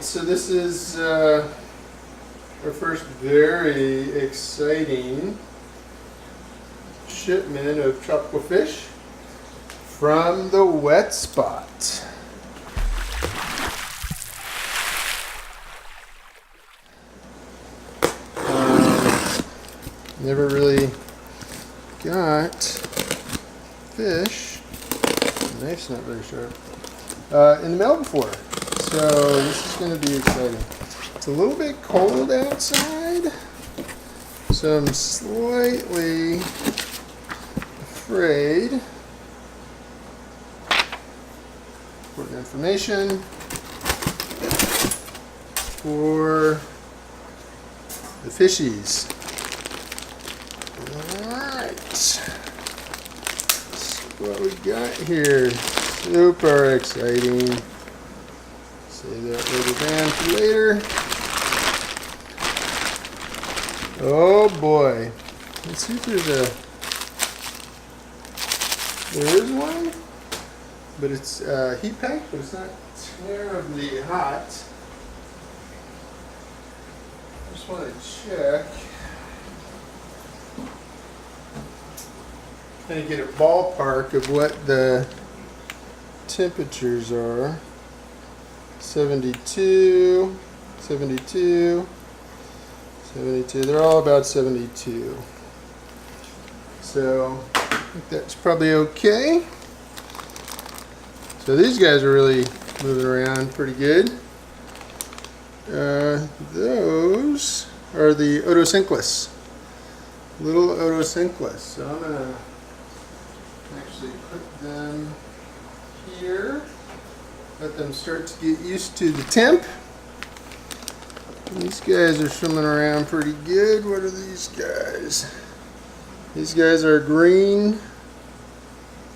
So this is our first very exciting shipment of tropical fish from the wet spot. Never really got fish, the knife's not very sharp, in the mail before. So this is going to be exciting. It's a little bit cold outside, so I'm slightly afraid. Important information for the fishies. Alright, what we got here, super exciting. Save that rubber band for later. Oh boy. Let's see if there is one, but it's heat packed, but it's not terribly hot. Just want to check. Kind of get a ballpark of what the temperatures are. 72, 72, 72. They're all about 72. So I think that's probably okay. So these guys are really moving around pretty good. Those are the Otocinclus. Little Otocinclus. So I'm going to actually put them here. Let them start to get used to the temp. These guys are swimming around pretty good. What are these guys? These guys are green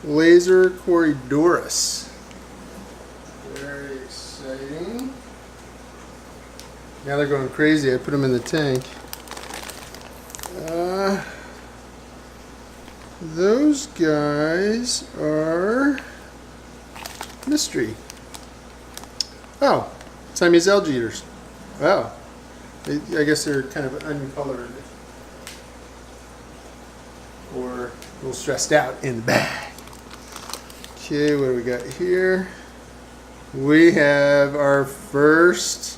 laser Corydoras. Very exciting. Now they're going crazy. I put them in the tank. Those guys are mystery. Oh, Siamese algae eaters. Wow. I guess they're kind of uncolored. Or a little stressed out in the bag. Okay, what do we got here? We have our first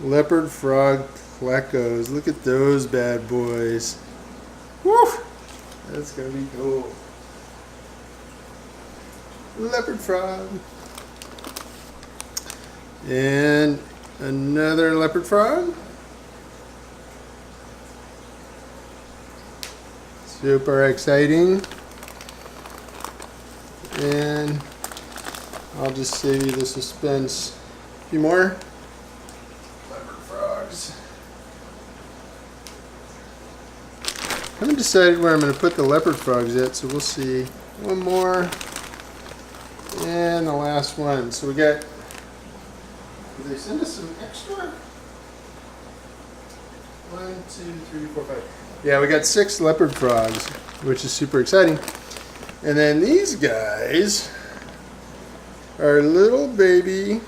Leopard Frog Plecos. Look at those bad boys. Woo! That's gonna be cool. Leopard frog. And another leopard frog. Super exciting. And I'll just save you the suspense. A few more leopard frogs. I haven't decided where I'm going to put the leopard frogs yet, so we'll see. One more. And the last one. So we got, did they send us some extra? 1, 2, 3, 4, 5. Yeah, we got 6 leopard frogs, which is super exciting. And then these guys are little baby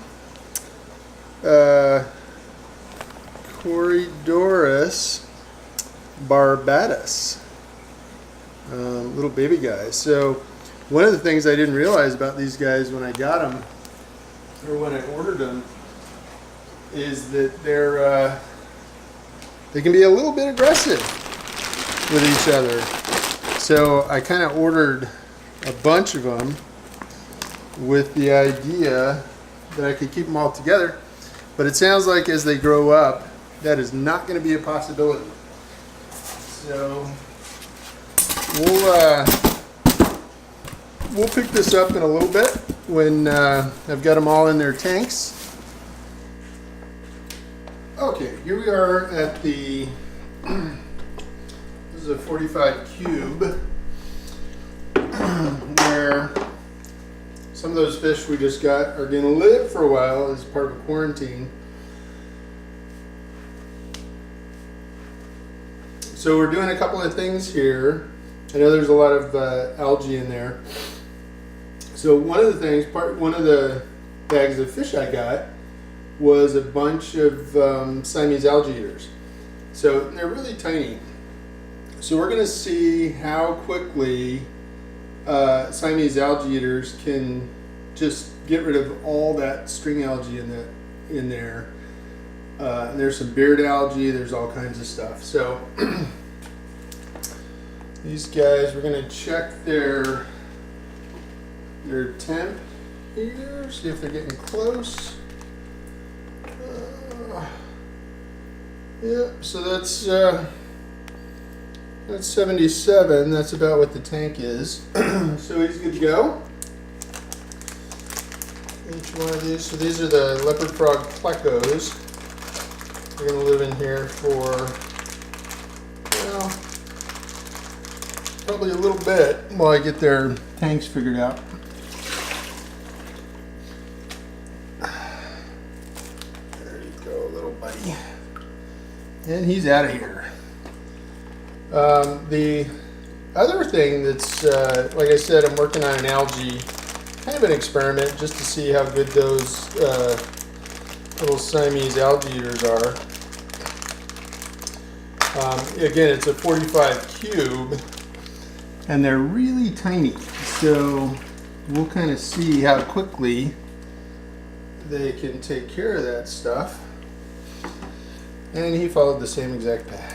Corydoras barbatus. Little baby guys. So one of the things I didn't realize about these guys when I got them, or when I ordered them, is that they can be a little bit aggressive with each other. So I kind of ordered a bunch of them with the idea that I could keep them all together. But it sounds like as they grow up, that is not going to be a possibility. So we'll pick this up in a little bit when I've got them all in their tanks. Okay, here we are at the, this is a 45 cube, where some of those fish we just got are going to live for a while as part of a quarantine. So we're doing a couple of things here. I know there's a lot of algae in there. So one of the things, one of the bags of fish I got was a bunch of Siamese algae eaters. So they're really tiny. So we're going to see how quickly Siamese algae eaters can just get rid of all that string algae in there. There's some beard algae, there's all kinds of stuff. So these guys, we're going to check their temp here, see if they're getting close. Yep, so that's 77. That's about what the tank is. So he's good to go. Each one of these. So these are the Leopard Frog Plecos. They're going to live in here for, well, probably a little bit while I get their tanks figured out. There you go, little buddy. And he's out of here. The other thing that's, like I said, I'm working on an algae, kind of an experiment just to see how good those little Siamese algae eaters are. Again, it's a 45 cube, and they're really tiny. So we'll kind of see how quickly they can take care of that stuff. And he followed the same exact path.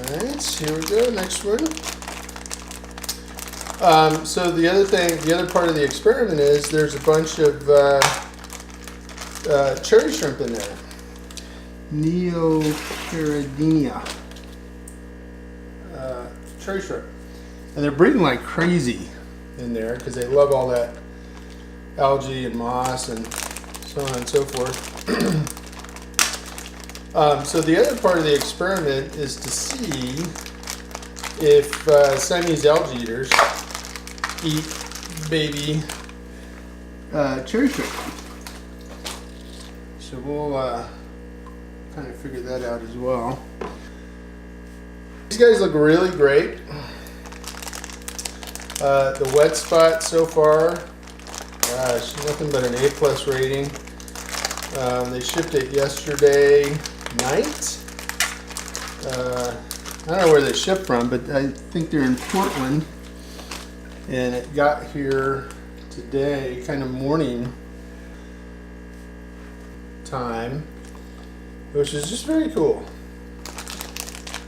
Alright, here we go, next one. So the other part of the experiment is there's a bunch of cherry shrimp in there. Neocaridina. Cherry shrimp. And they're breeding like crazy in there because they love all that algae and moss and so on and so forth. So the other part of the experiment is to see if Siamese algae eaters eat baby cherry shrimp. So we'll kind of figure that out as well. These guys look really great. The wet spot so far, gosh, nothing but an A+ rating. They shipped it yesterday night. I don't know where they shipped from, but I think they're in Portland, and it got here today, kind of morning time, which is just very cool.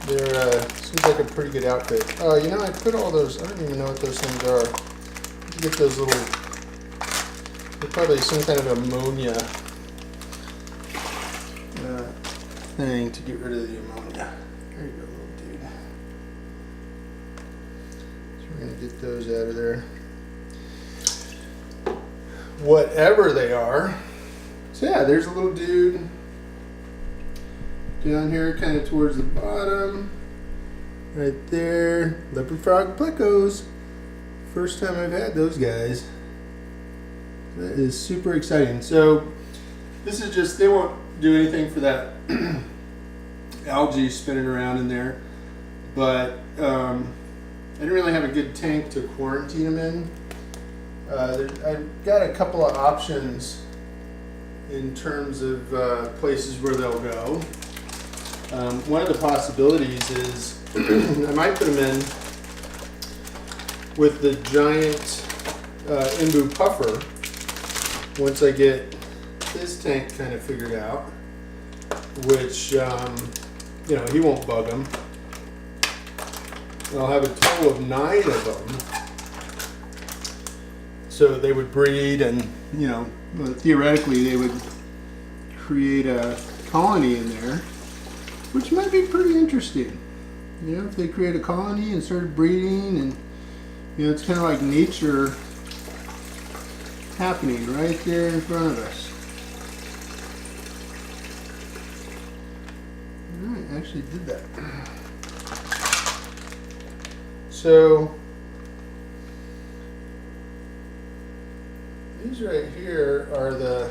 They're seems like a pretty good outfit. Oh, you know, I put all those. I don't even know what those things are. You get those little. They're probably some kind of ammonia thing to get rid of the ammonia. There you go, little dude. So we're gonna get those out of there. Whatever they are. So yeah, there's a little dude down here, kind of towards the bottom, right there. Leopard Frog Plecos. First time I've had those guys. That is super exciting. So this is just, they won't do anything for that algae spinning around in there, but I didn't really have a good tank to quarantine them in. I've got a couple of options in terms of places where they'll go. One of the possibilities is I might put them in with the giant Imbu puffer once I get his tank kind of figured out, which you know, he won't bug them. I'll have a total of 9 of them, so they would breed, and you know, theoretically they would create a colony in there, which might be pretty interesting. You know, if they create a colony and started breeding, and you know, it's kind of like nature happening right there in front of us. Alright, actually did that. So these right here are the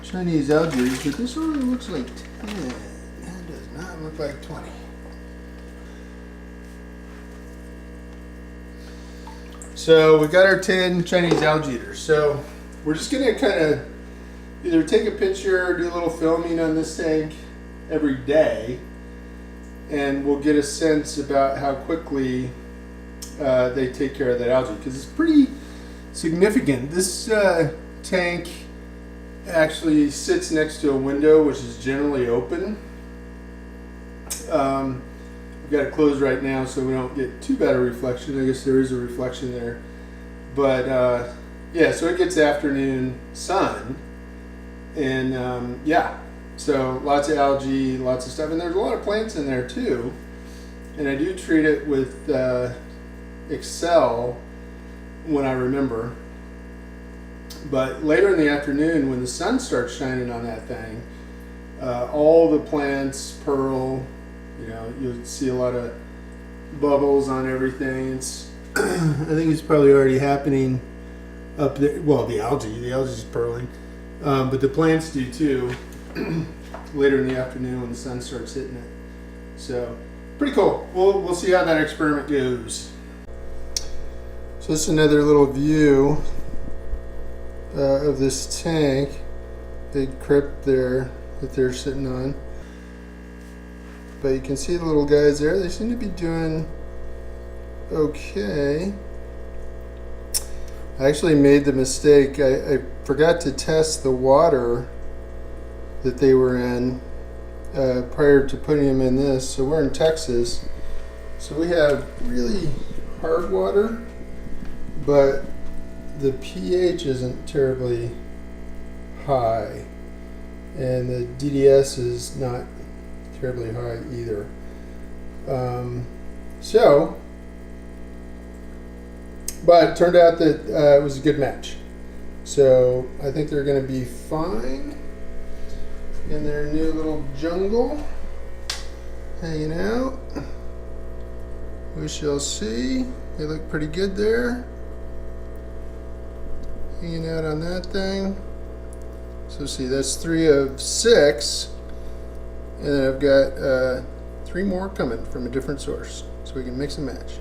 Chinese algae, but this only looks like 10. That does not look like 20. So we got our 10 Chinese algae eaters. So we're just gonna kind of either take a picture or do a little filming on this tank every day, and we'll get a sense about how quickly they take care of that algae, because it's pretty significant. This tank actually sits next to a window which is generally open. I've got it closed right now so we don't get too bad a reflection. I guess there is a reflection there, but yeah, so it gets afternoon sun, and yeah, so lots of algae, lots of stuff, and there's a lot of plants in there too. And I do treat it with Excel when I remember. But later in the afternoon, when the sun starts shining on that thing, all the plants pearl. You know, you'll see a lot of bubbles on everything. It's I think it's probably already happening up there. Well, the algae's pearling, but the plants do too. Later in the afternoon when the sun starts hitting it. So pretty cool. We'll see how that experiment goes. So this is another little view of this tank, big crypt there that they're sitting on. But you can see the little guys there. They seem to be doing okay. I actually made the mistake. I forgot to test the water that they were in prior to putting them in this. So we're in Texas. So we have really hard water, but the pH isn't terribly high. And the DDS is not terribly high either. But it turned out that it was a good match. So I think they're going to be fine in their new little jungle, hanging out. We shall see. They look pretty good there, hanging out on that thing. So see, that's 3 of 6. And then I've got 3 more coming from a different source, so we can mix and match.